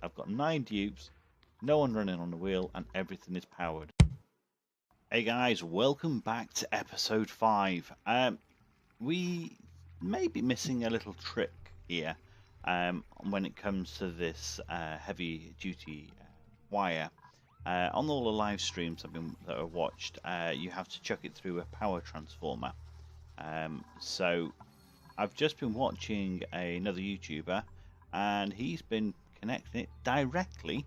I've got 9 dupes, no one running on the wheel, and everything is powered. Hey guys, welcome back to episode 5. We may be missing a little trick here when it comes to this heavy duty wire. On all the live streams that I've watched, you have to chuck it through a power transformer. So I've just been watching another YouTuber, and he's been connecting it directly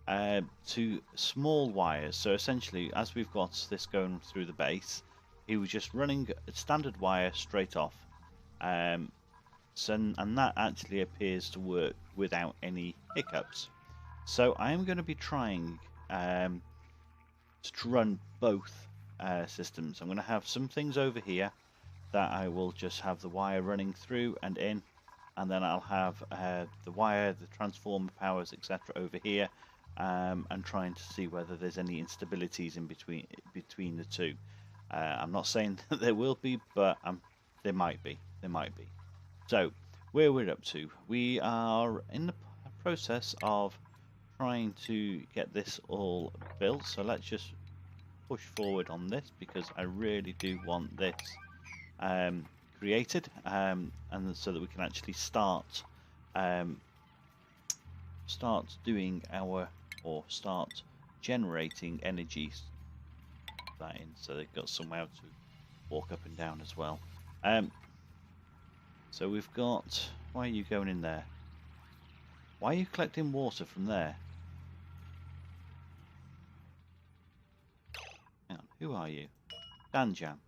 to small wires. So essentially, as we've got this going through the base, he was just running a standard wire straight off. And that actually appears to work without any hiccups. So I am going to be trying to run both systems. I'm going to have some things over here that I will just have the wire running through and in, and then I'll have the wire, the transformer powers, etc. over here, and trying to see whether there's any instabilities in between the two. I'm not saying that there will be, but there might be. So where we're up to, we are in the process of trying to get this all built. So let's just push forward on this, because I really do want this created, and so that we can actually start generating energy that in, so they've got somewhere to walk up and down as well. So we've got, why are you going in there? Why are you collecting water from there? Hang on, who are you? Danjam.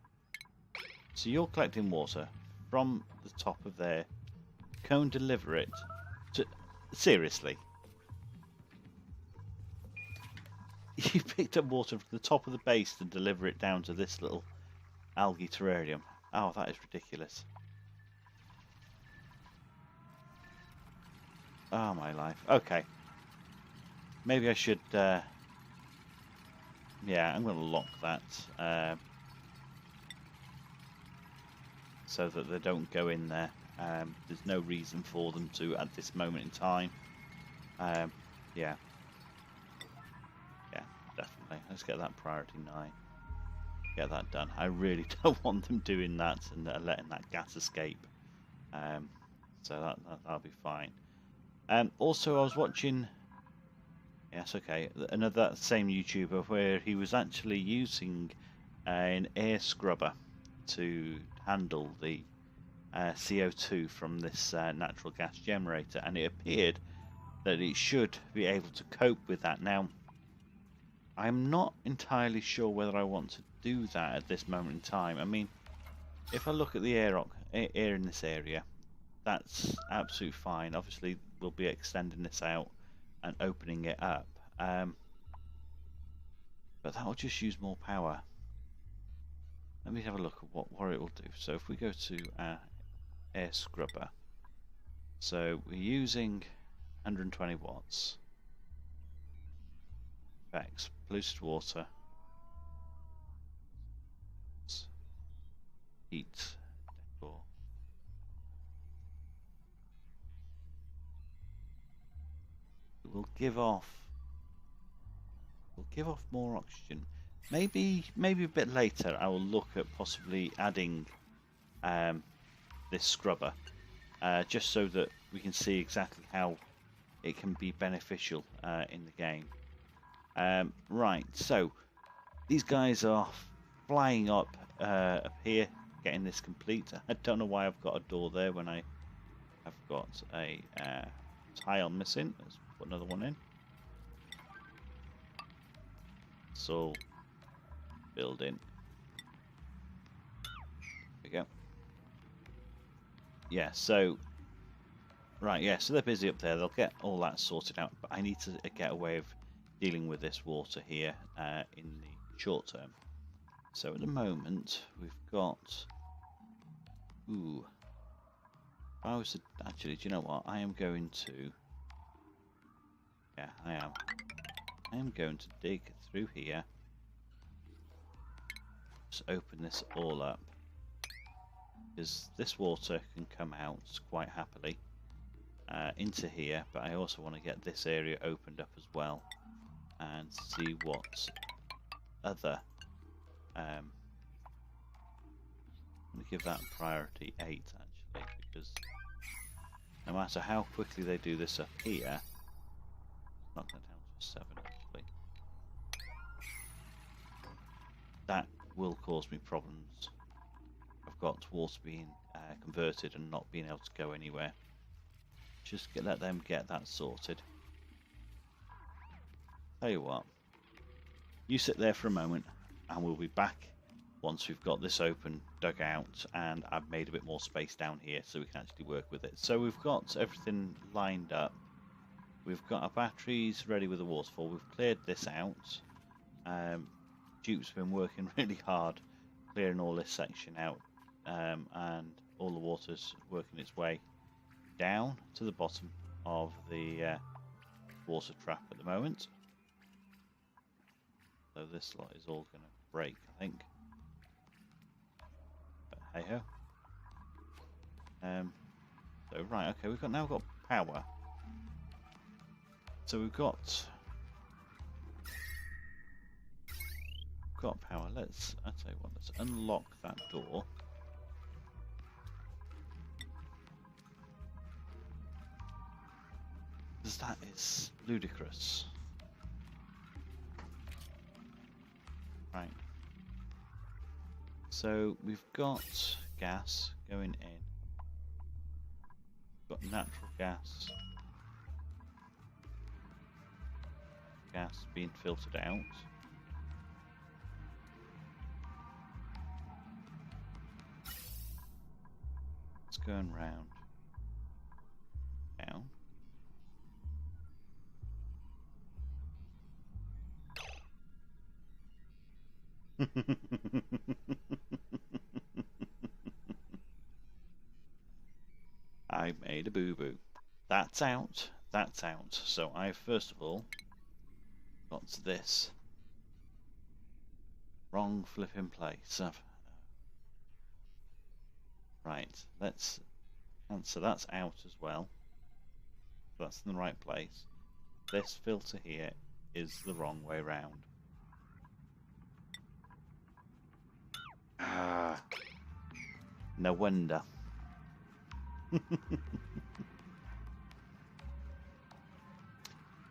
So you're collecting water from the top of there. Go and deliver it to... Seriously? You picked up water from the top of the base to deliver it down to this little algae terrarium. Oh, that is ridiculous. Oh, my life. Okay. Maybe I should... yeah, I'm going to lock that. So that they don't go in there. There's no reason for them to at this moment in time. Yeah. Yeah, definitely. Let's get that priority 9. Get that done. I really don't want them doing that and letting that gas escape. So that'll be fine. Also, I was watching... Yes, okay. Another same YouTuber where he was actually using an air scrubber to handle the CO2 from this natural gas generator, and it appeared that it should be able to cope with that. Now, I'm not entirely sure whether I want to do that at this moment in time. I mean, if I look at the air in this area, that's absolutely fine. Obviously, we'll be extending this out and opening it up, but that will just use more power. Let me have a look at what it will do. So if we go to air scrubber, so we're using 120 watts. Effects, polluted water, heat, decor. We'll give off more oxygen. Maybe a bit later I will look at possibly adding this scrubber, just so that we can see exactly how it can be beneficial in the game. Right, so these guys are flying up here, getting this complete. I don't know why I've got a door there when I have got a tile missing. Let's put another one in. So, building. There we go. Yeah, so... Right, yeah, so they're busy up there. They'll get all that sorted out, but I need to get a way of dealing with this water here in the short term. So at the moment, we've got... Ooh. If I was to... Actually, do you know what? I am going to... Yeah, I am. I am going to dig through here. Just open this all up. Because this water can come out quite happily. into here, but I also want to get this area opened up as well and see what other. I'm going to give that priority 8 actually, because no matter how quickly they do this up here, knock that down to 7 actually. That will cause me problems. I've got water being converted and not being able to go anywhere. Just let them get that sorted. Tell you what, you sit there for a moment and we'll be back once we've got this open, dug out, and I've made a bit more space down here so we can actually work with it. So we've got everything lined up. We've got our batteries ready with the waterfall. We've cleared this out. Duke's been working really hard clearing all this section out, and all the water's working its way down to the bottom of the water trap at the moment. So this lot is all going to break, I think. But hey ho. So right, okay, we've now got power. So we've got power. I'll tell you what, let's unlock that door. Because that is ludicrous. Right. So we've got gas going in. We've got natural gas. Gas being filtered out. It's going round. Down. I made a boo-boo. That's out. That's out. So I first of all got to this. Wrong flipping place. Right, let's answer that's out as well. That's in the right place. This filter here is the wrong way round. Ah, no wonder.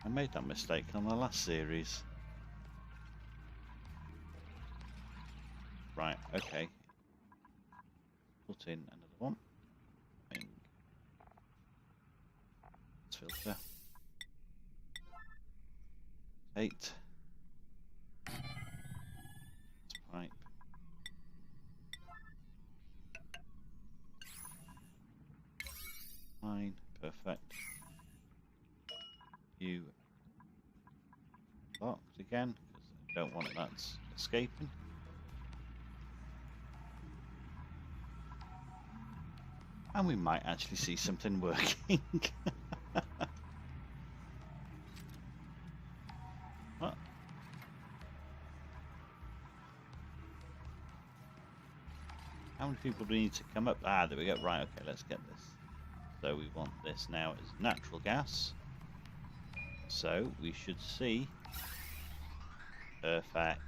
I made that mistake on the last series. Right, okay. Put in another one. Bing. Let's filter. 8. Pipe. Fine, perfect. You locked again, because I don't want that escaping. And we might actually see something working. What? How many people do we need to come up? Ah, there we go. Right, okay, let's get this. So we want this now as natural gas. So we should see. Perfect.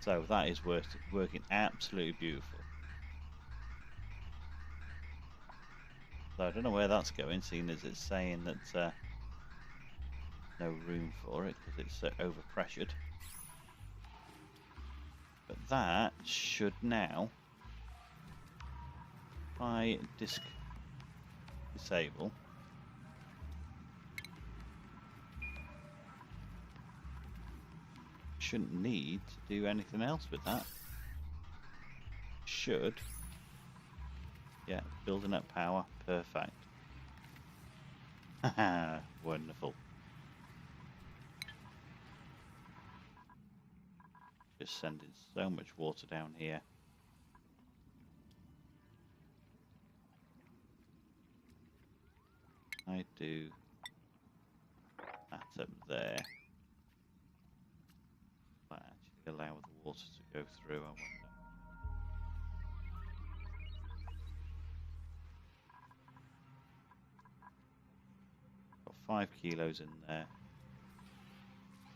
So that is working absolutely beautiful. So I don't know where that's going, seeing as it's saying that no room for it because it's overpressured. But that should now, if I disable, shouldn't need to do anything else with that. Should, yeah, building up power, perfect. Haha, wonderful. Just sending so much water down here. I do that up there. Might actually allow the water to go through, I wonder. 5 kilos in there.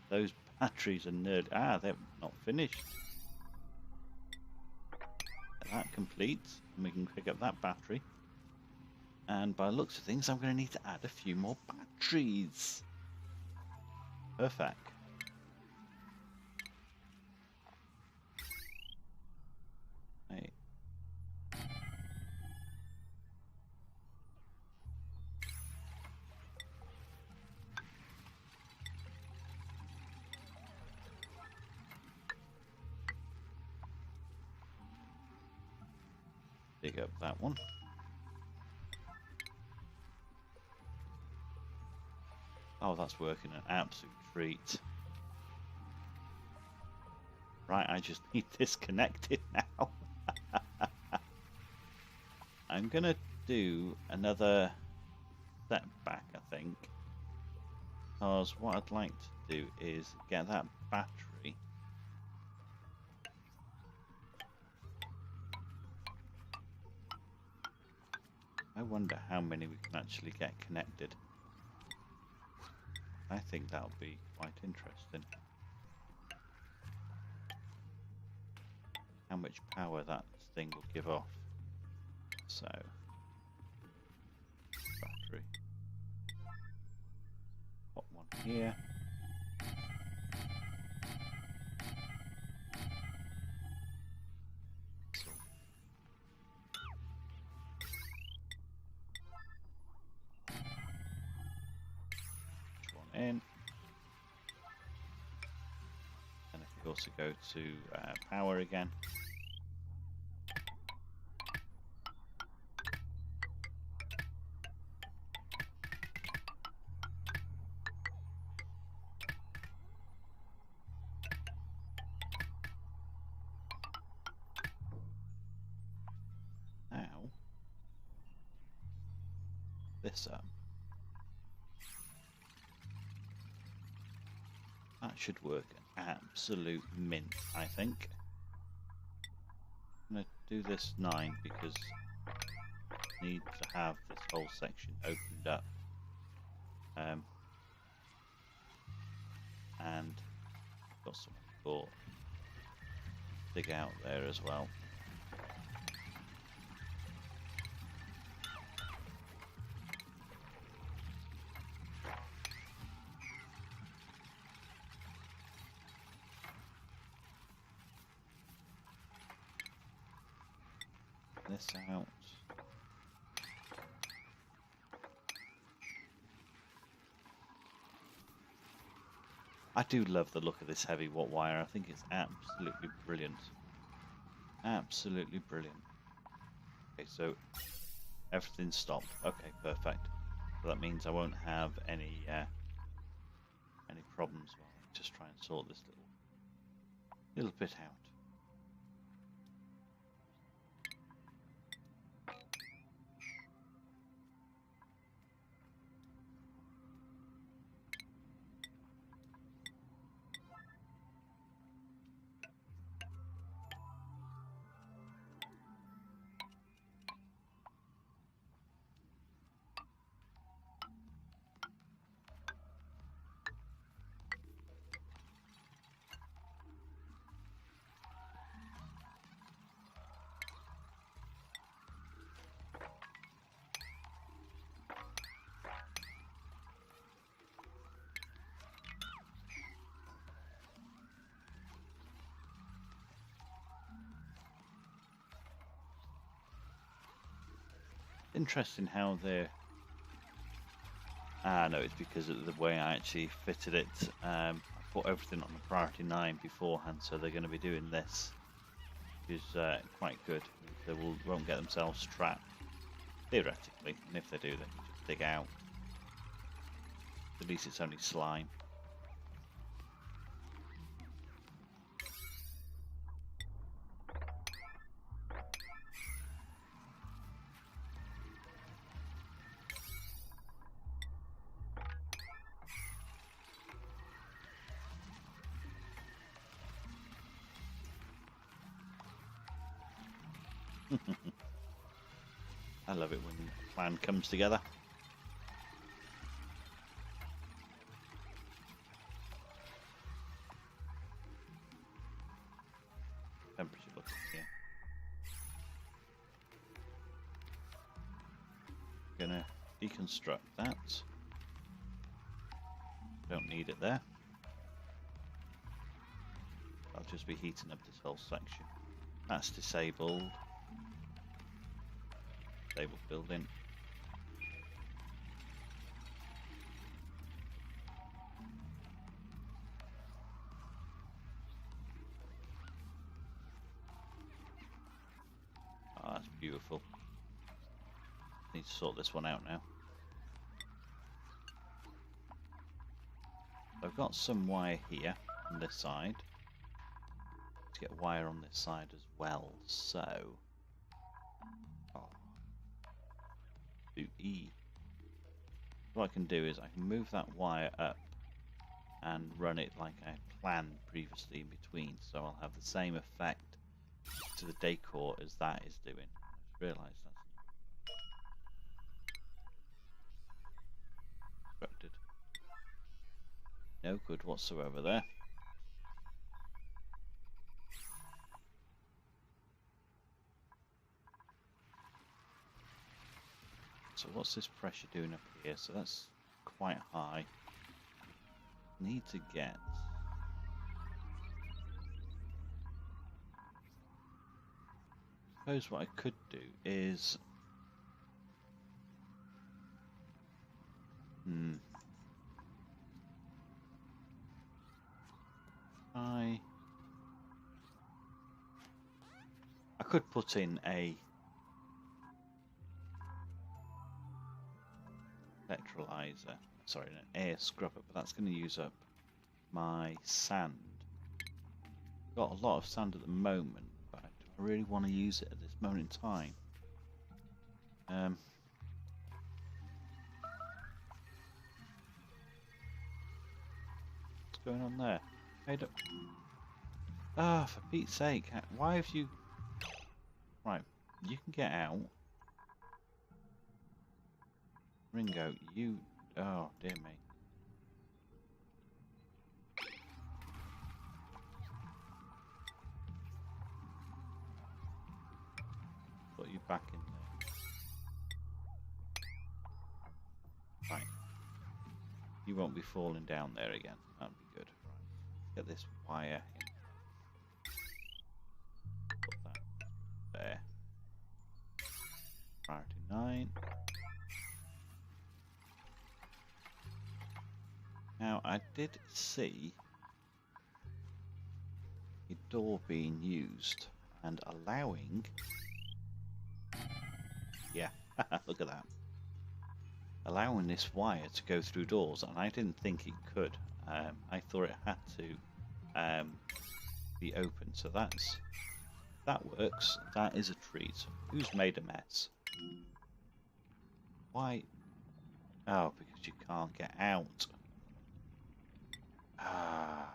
Those batteries are nearly... Ah, they're not finished. That completes, and we can pick up that battery. And by the looks of things, I'm going to need to add a few more batteries. Perfect. Hey. Dig up that one. Oh, that's working an absolute treat. Right, I just need this connected now. I'm gonna do another step back, I think. Because what I'd like to do is get that battery. I wonder how many we can actually get connected. I think that'll be quite interesting. How much power that thing will give off. So, battery. Put one here. In, and if we also go to power again, now this up. That should work an absolute mint, I think. I'm going to do this 9 because I need to have this whole section opened up. And got some support. Dig out there as well. This out. I do love the look of this heavy watt wire. I think it's absolutely brilliant. Absolutely brilliant. Okay, so everything's stopped. Okay, perfect. So that means I won't have any problems while I just try and sort this little bit out. Interesting how they're... Ah, no, it's because of the way I actually fitted it. I put everything on the priority 9 beforehand, so they're going to be doing this, which is quite good. They won't get themselves trapped, theoretically, and if they do, they can just dig out. At least it's only slime. I love it when a plan comes together. going to deconstruct that. Don't need it there. I'll just be heating up this whole section. That's disabled. Disabled building. Oh, that's beautiful. Need to sort this one out now. I've got some wire here on this side. Let's get wire on this side as well. So, do E. What I can do is I can move that wire up and run it like I planned previously in between. So I'll have the same effect to the decor as that is doing. I just realised that's constructed. No good whatsoever there. So what's this pressure doing up here? So that's quite high. Need to get... I suppose what I could do is... I could put in a electrolyzer, sorry, an air scrubber, but that's going to use up my sand. Got a lot of sand at the moment, but do I really want to use it at this moment in time? What's going on there? Ah, for Pete's sake, why have you... Right, you can get out. Ringo, you... Oh, dear me. Put you back in there. Right. You won't be falling down there again. That'd be good. Right. Get this wire in. Put that there. Priority 9. Now, I did see a door being used and allowing... Yeah, look at that. Allowing this wire to go through doors, and I didn't think it could. I thought it had to be open, so that works. That is a treat. Who's made a mess? Why? Oh, because you can't get out. Ah.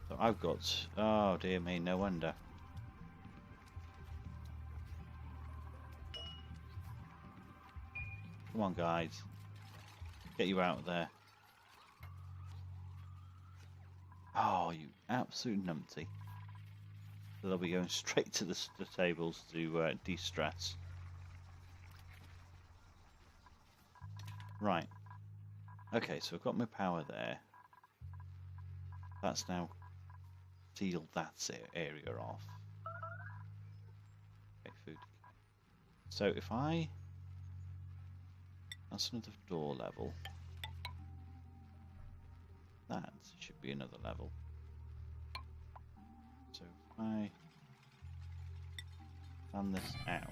So I've got... Oh dear me, no wonder. Come on guys. Get you out of there. Oh, you absolute numpty. So they'll be going straight to the tables to de-stress. Right. Okay, so I've got my power there. That's now sealed that area off. Okay, food. So if I... That's another door level. That should be another level. So if I fan this out.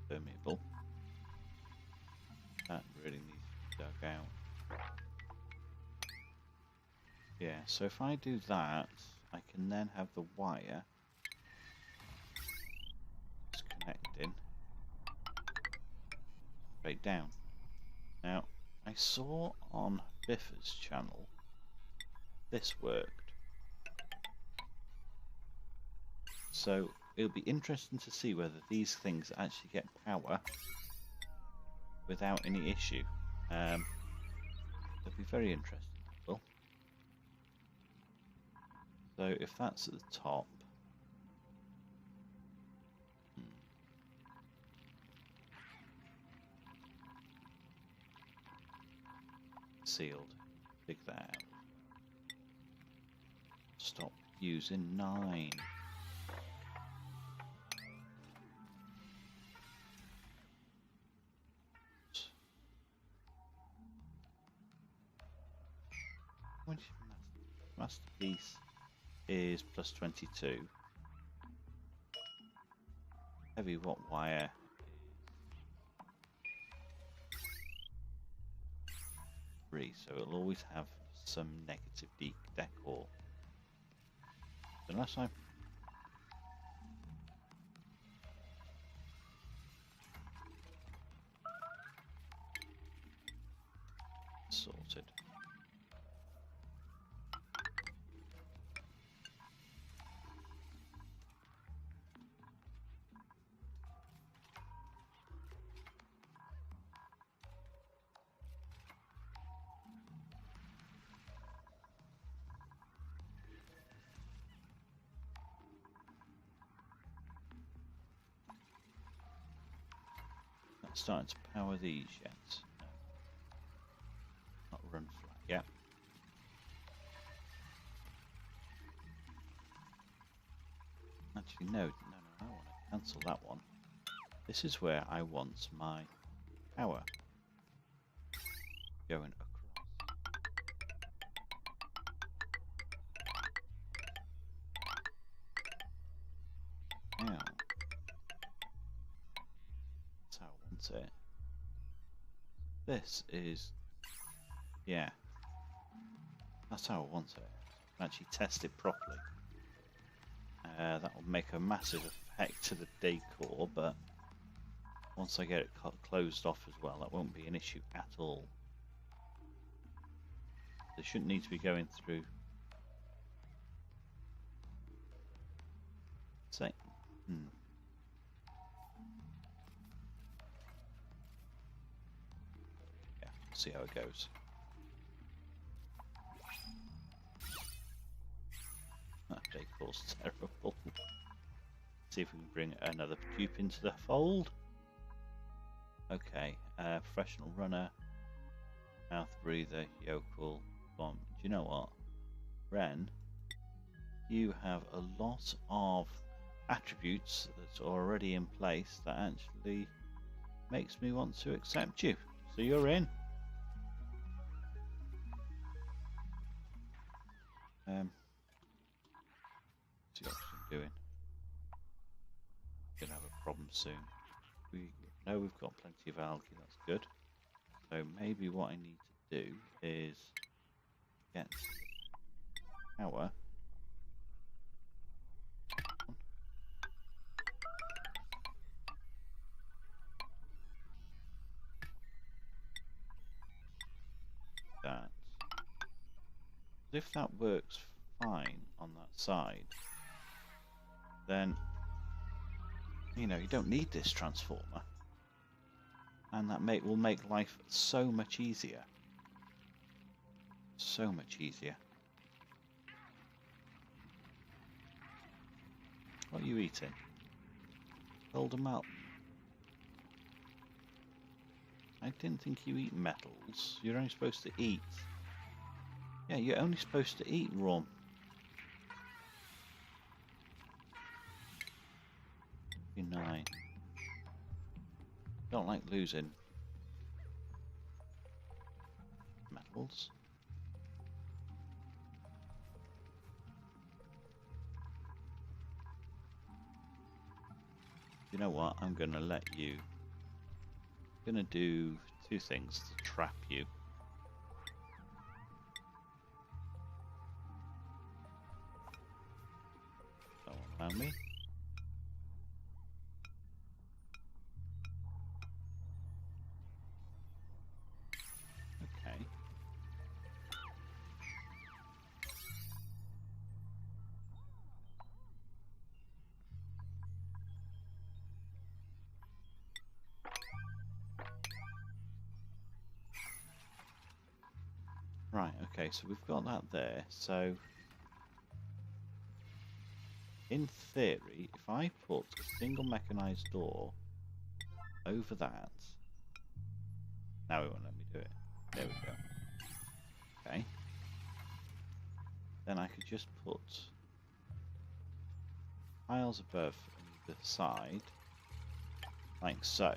Permeable. That really needs to be dug out. Yeah, so if I do that, I can then have the wire just connecting straight down. Now, I saw on Biffa's channel this worked. So it'll be interesting to see whether these things actually get power without any issue. It'll be very interesting. Well, so if that's at the top, sealed. Dig that out. Stop using 9. Masterpiece is plus 22. Heavy watt wire is 3, so it'll always have some negative decor. So last time. Sorted. Starting to power these yet? No. Not run flat yet. Actually, no, I want to cancel that one. This is where I want my power going across. Now. It. This is, yeah, that's how I want it. Actually test it properly. That will make a massive effect to the decor, but once I get it closed off as well, that won't be an issue at all. They shouldn't need to be going through. Say, see how it goes. That decor's terrible. See if we can bring another dupe into the fold. Okay, professional runner, mouth breather, yokel, bomb. Do you know what, Ren? You have a lot of attributes that's already in place that actually makes me want to accept you. So you're in. See what I'm doing. Gonna have a problem soon. We know we've got plenty of algae, that's good. So maybe what I need to do is get power. That. If that works fine on that side, then you know you don't need this transformer, and that will make life so much easier. So much easier. What are you eating? Hold them up. I didn't think you eat metals. You're only supposed to eat. Yeah, you're only supposed to eat raw. You're 9. Don't like losing metals. You know what? I'm gonna let you. I'm gonna do 2 things to trap you. Don't allow me. Okay. Okay, so we've got that there. So, in theory, if I put a single mechanized door over that... Now it won't let me do it. There we go. Okay. Then I could just put tiles above either side, like so.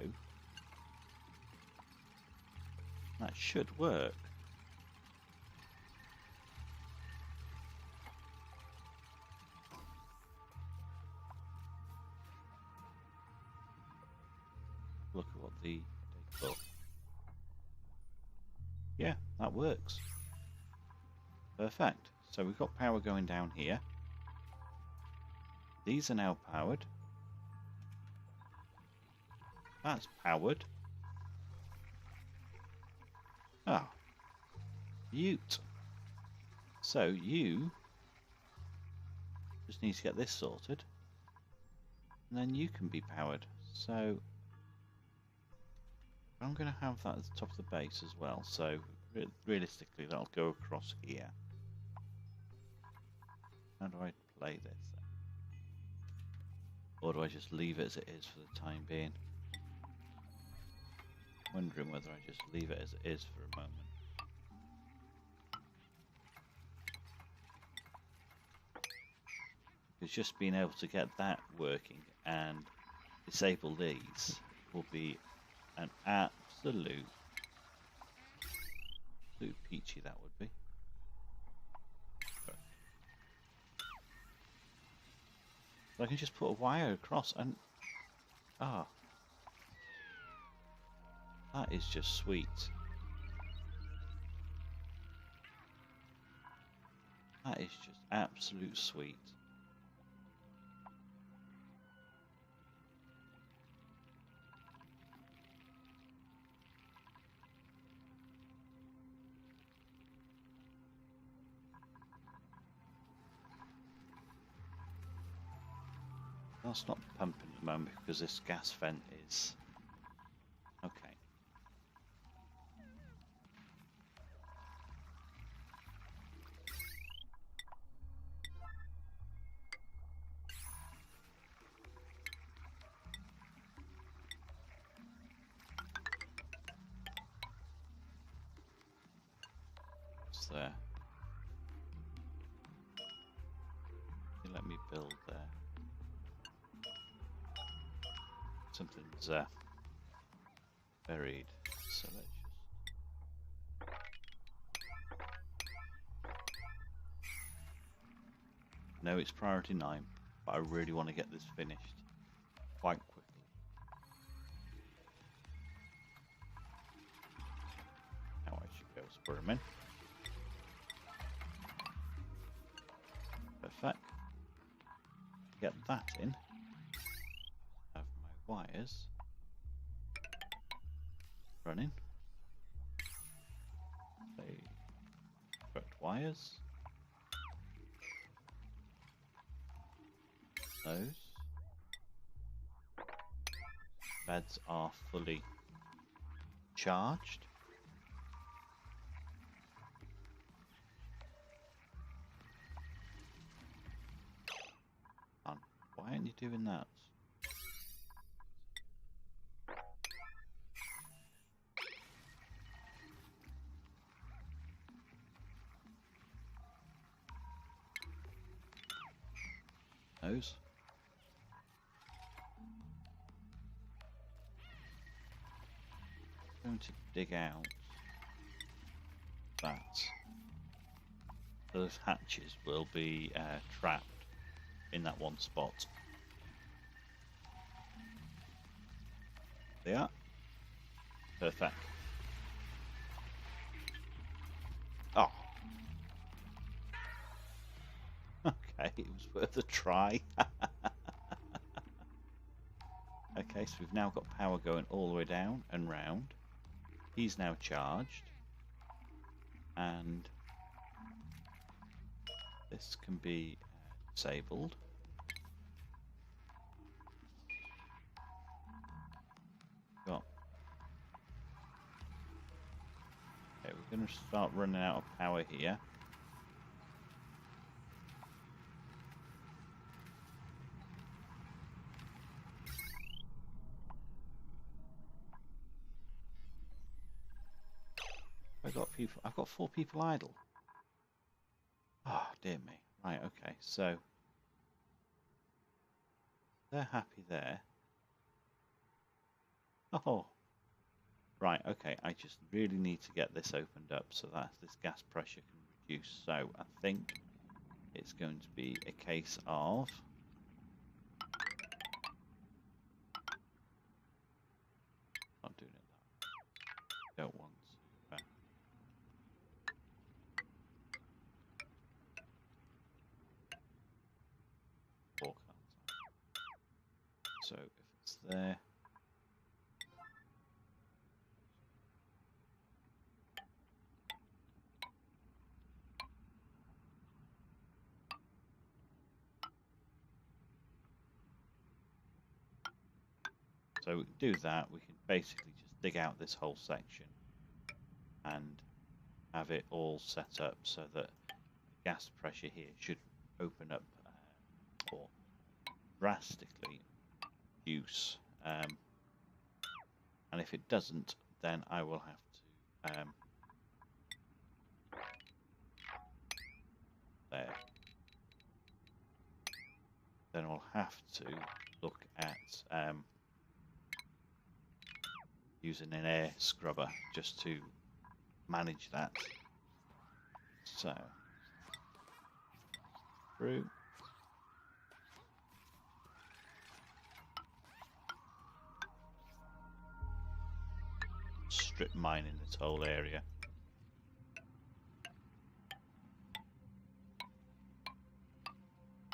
That should work. Look at what the data. Yeah, that works. Perfect. So we've got power going down here. These are now powered. That's powered. Ah, Ute. So you just need to get this sorted, and then you can be powered. So I'm going to have that at the top of the base as well. So realistically, that'll go across here. How do I play this? Or do I just leave it as it is for the time being? Wondering whether I just leave it as it is for a moment. Because just being able to get that working and disable these will be an absolute peachy, that would be. So I can just put a wire across and... Ah. That is just sweet. That is just absolute sweet. That's not pumping at the moment because this gas vent is... Okay. What's there? Let me build there. Something's buried, so let's just... No, it's priority 9, but I really want to get this finished quite quickly. Now I should be able to put them in. Perfect. Get that in. Wires running. They correct wires. Those beds are fully charged. Why aren't you doing that? Those. I'm going to dig out that. Those hatches will be trapped in that one spot. They are. Perfect. Oh. Okay, it was worth a try. Okay, so we've now got power going all the way down and round. He's now charged. And this can be disabled. Got... Okay, we're going to start running out of power here. I've got 4 people idle. Ah, oh, dear me. Right, okay, so they're happy there. Oh, right, okay, I just really need to get this opened up so that this gas pressure can reduce. So I think it's going to be a case of not doing it that. Don't want to. So if it's there. So we can do that. We can basically just dig out this whole section and have it all set up so that the gas pressure here should open up or drastically reduce. And if it doesn't, then I will have to there. Then I'll have to look at using an air scrubber just to manage that. So through. Strip mining this whole area.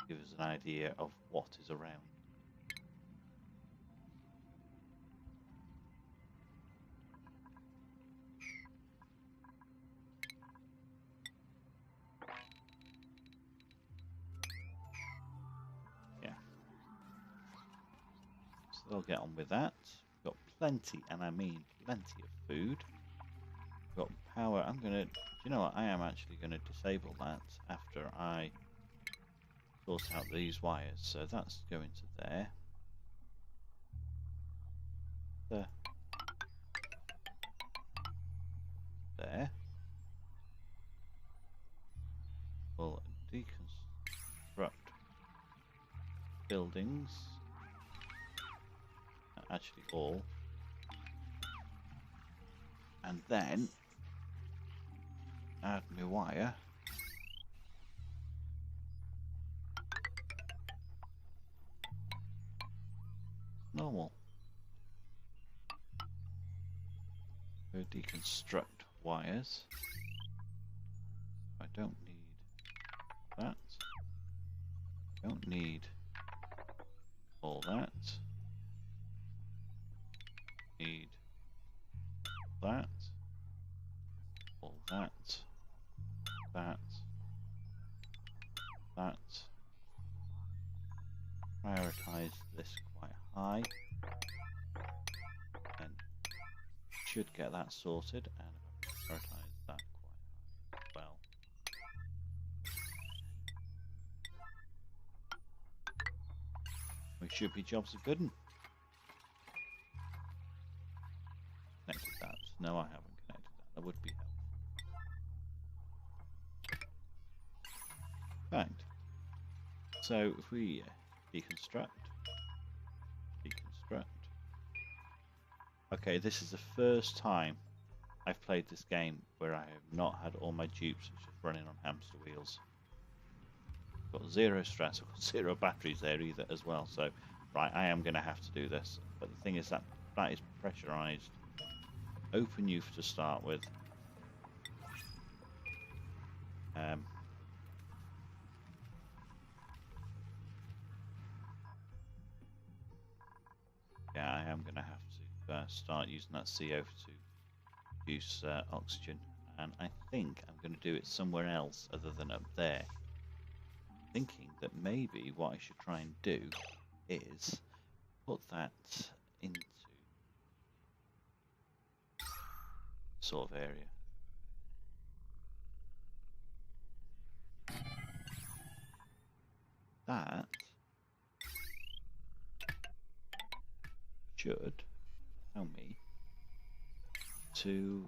Give us an idea of what is around. Yeah. So they'll get on with that. We've got plenty, and I mean plenty of food. We've got power. I'm gonna, do you know what? I am actually gonna disable that after I sort out these wires. So that's going to there. There. We'll deconstruct buildings. Actually all. And then add my wire. Normal. Go deconstruct wires. I don't need that. Don't need all that. Need that. All that. That. That. Prioritize this quite high. And should get that sorted, and prioritize that quite high as well. We should be jobs are good. Connected that. No, I haven't connected that. That would be helpful. Right. So if we deconstruct. Okay, this is the first time I've played this game where I have not had all my dupes just running on hamster wheels. I've got 0 stress, I've got 0 batteries there either as well, so right, I am going to have to do this. But the thing is that is pressurized. Open youth to start with. Yeah, I am going to have to start using that CO to produce oxygen, and I think I'm going to do it somewhere else other than up there. Thinking that maybe what I should try and do is put that into sort of area. that should tell me to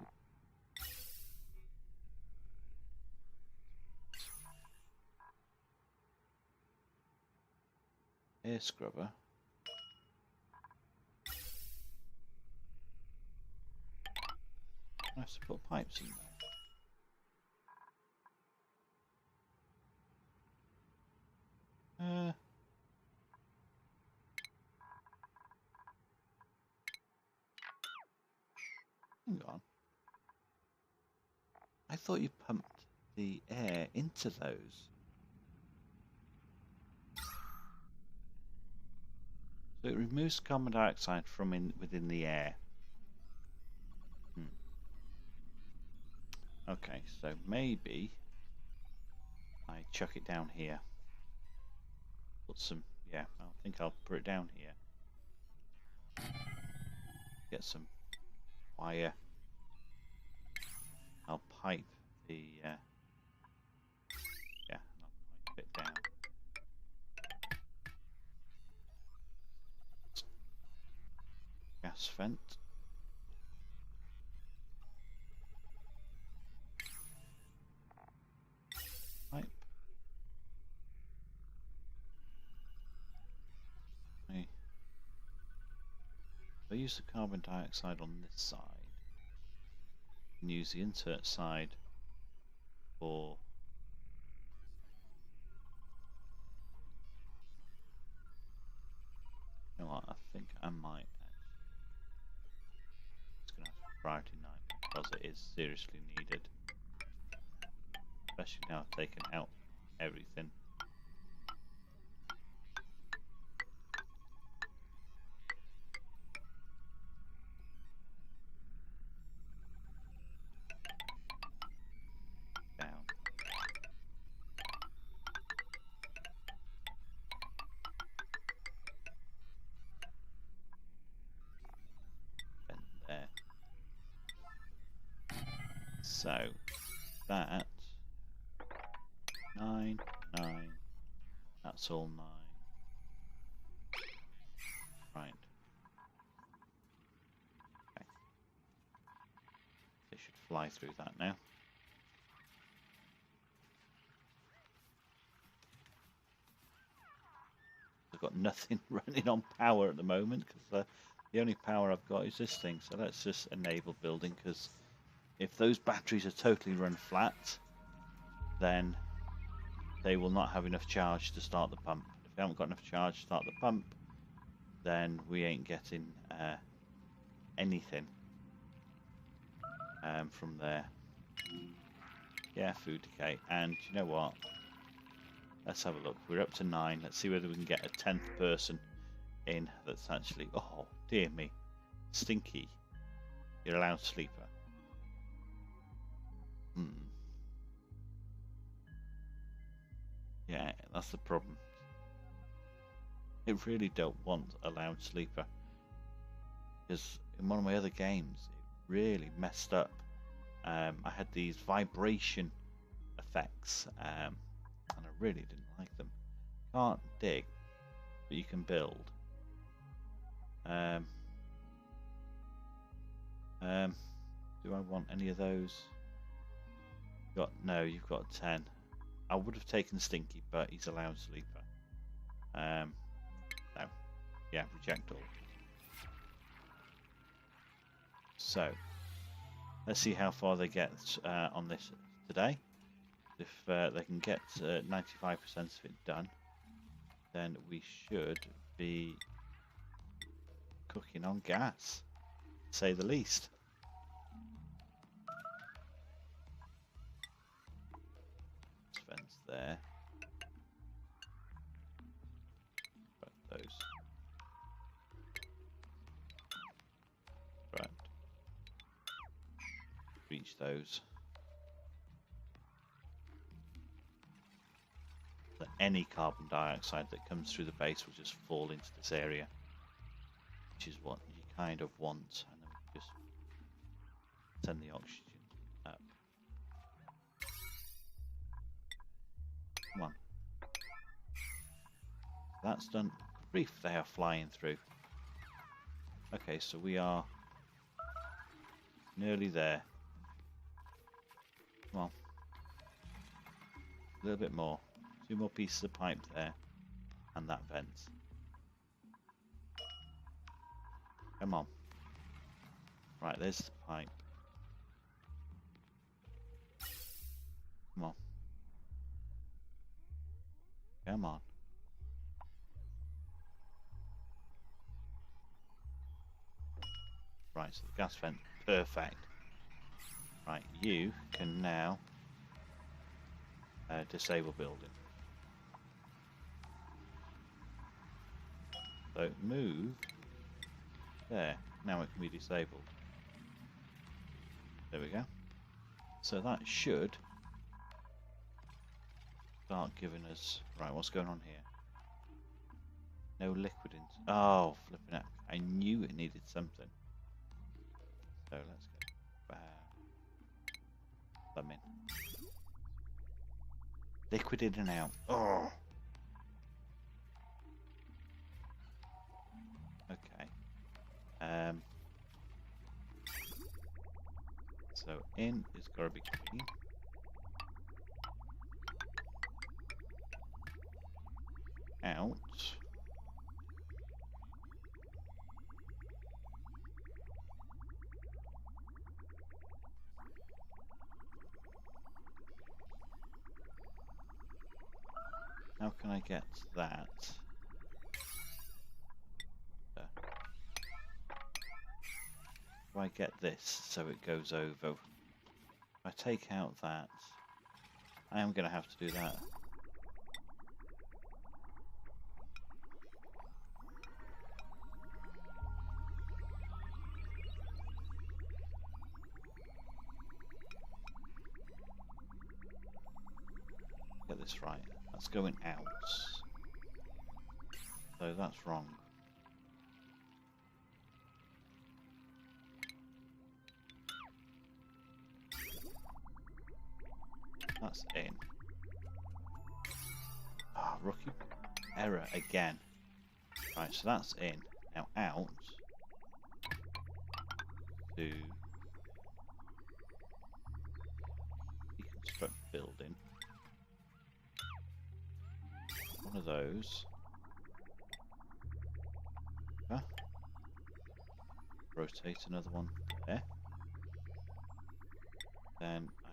air scrubber. I have to put pipes in there. Hang on. I thought you pumped the air into those. So it removes carbon dioxide from within the air. Okay, so maybe I chuck it down here. Put some, yeah, I think I'll put it down here. Get some wire. I'll pipe the, yeah, and I'll pipe it down. Gas vent. Pipe. Okay. I'll use the carbon dioxide on this side. And use the insert side for you know what, I think I might it's gonna have to be priority 9 because it is seriously needed. Especially now I've taken out everything. Down. And there. So that 9, 9, that's all 9. Right. Okay. They should fly through that now. I've got nothing running on power at the moment because the only power I've got is this thing. So let's just enable building, because if those batteries are totally run flat, then they will not have enough charge to start the pump. If they haven't got enough charge to start the pump, then we ain't getting anything from there. Yeah, food decay. And you know what? Let's have a look. We're up to 9. Let's see whether we can get a 10th person in that's actually... Oh, dear me. Stinky. You're a loud sleeper. Yeah, that's the problem. I really don't want a loud sleeper. Because in one of my other games, it really messed up. I had these vibration effects. And I really didn't like them. Can't dig, but you can build. Do I want any of those? No, you've got 10. I would have taken Stinky, but he's a loud sleeper. No. Yeah, reject all. So, let's see how far they get on this today. If they can get 95% of it done, then we should be cooking on gas, to say the least. Fence there. Put those. Right. Reach those. So any carbon dioxide that comes through the base will just fall into this area, which is what you kind of want, and then we just send the oxygen up. Come on. That's done. Grief, they are flying through. Okay, so we are nearly there. Come on. A little bit more. 2 more pieces of pipe there. And that vent. Come on. Right, there's the pipe. Come on. Come on. Right, so the gas vent. Perfect. Right, you can now disable building. So move there. Now it can be disabled. There we go. So that should start giving us... Right, what's going on here? No liquid in... Oh, flipping out. I knew it needed something. So let's get them in. Liquid in and out. Oh. Okay. So in is gotta be clean. Out. How can I get that? There. Do I get this so it goes over? If I take out that, I am going to have to do that. Get this right. That's going out. So that's wrong. That's in. Ah, rookie error again. Right, so that's in. Now out to deconstruct building. One of those. Huh? Rotate another one there. Then I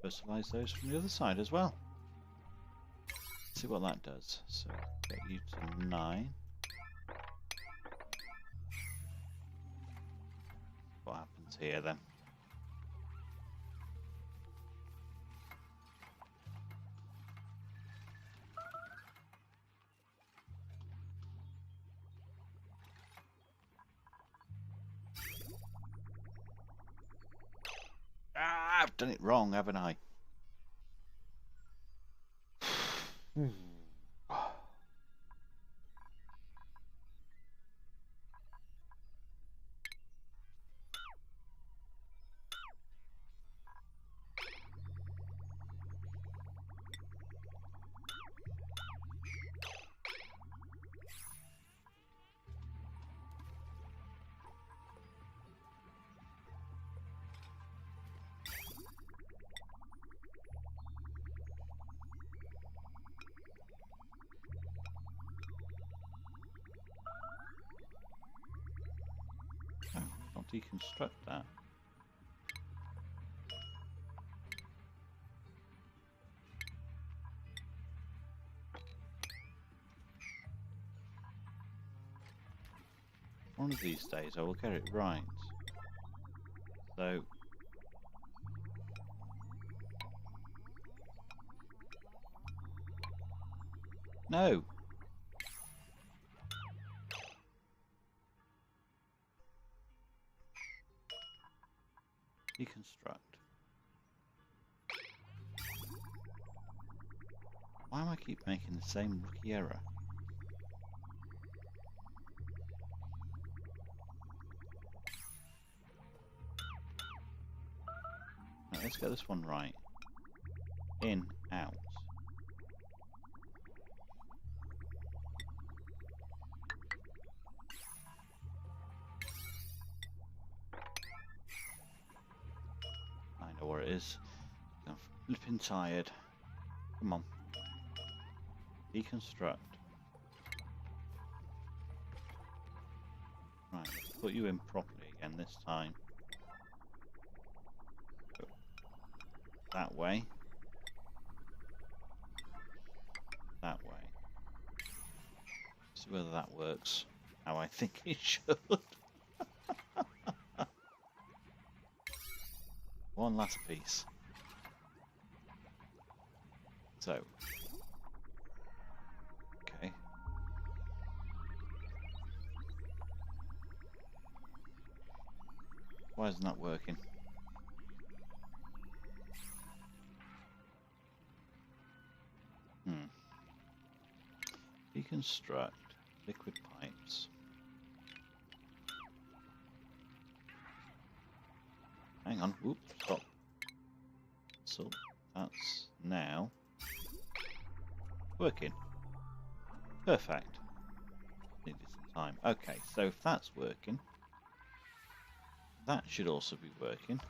personalize those from the other side as well. See what that does. So get you to 9. What happens here then? Ah, I've done it wrong, haven't I? Oh, I'll deconstruct that. One of these days I will get it right. So no. Deconstruct. Why am I keep making the same rookie error? Right, let's get this one right. In, out. Flipping tired. Come on. Deconstruct. Right, let's put you in properly again this time. Go that way. That way. See whether that works how I think it should. One last piece. So. Okay. Why isn't that working? Deconstruct liquid pipes. Hang on, whoop, stop. So that's now working. Perfect. Needed some time. Okay, so if that's working, that should also be working.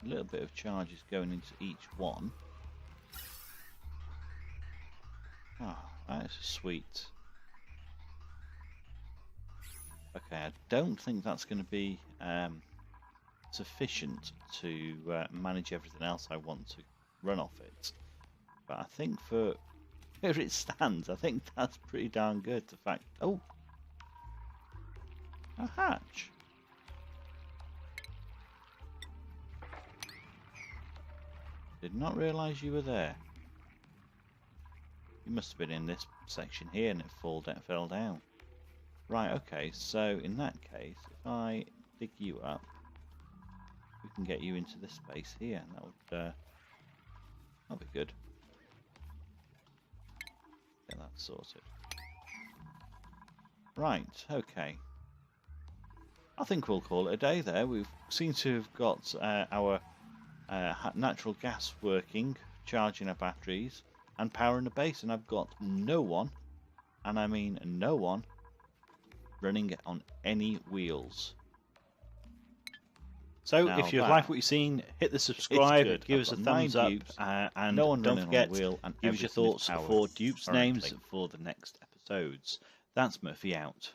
A little bit of charge is going into each one. Oh, that's sweet. Okay, I don't think that's going to be sufficient to manage everything else I want to run off it. But I think for where it stands, I think that's pretty darn good. The fact, oh, a hatch. Did not realise you were there. You must have been in this section here and it fell down. Right, okay, so in that case, if I dig you up, we can get you into this space here, and that'll be good. Get that sorted. Right, okay. I think we'll call it a day there. We seem to have got our natural gas working, charging our batteries, and powering the base, and I've got no one, and I mean no one, running on any wheels. So Now if you like what you've seen, hit the subscribe, give us a thumbs up, and no one don't forget, wheel, and give us your thoughts for dupes' names for the next episodes. That's Murphy out.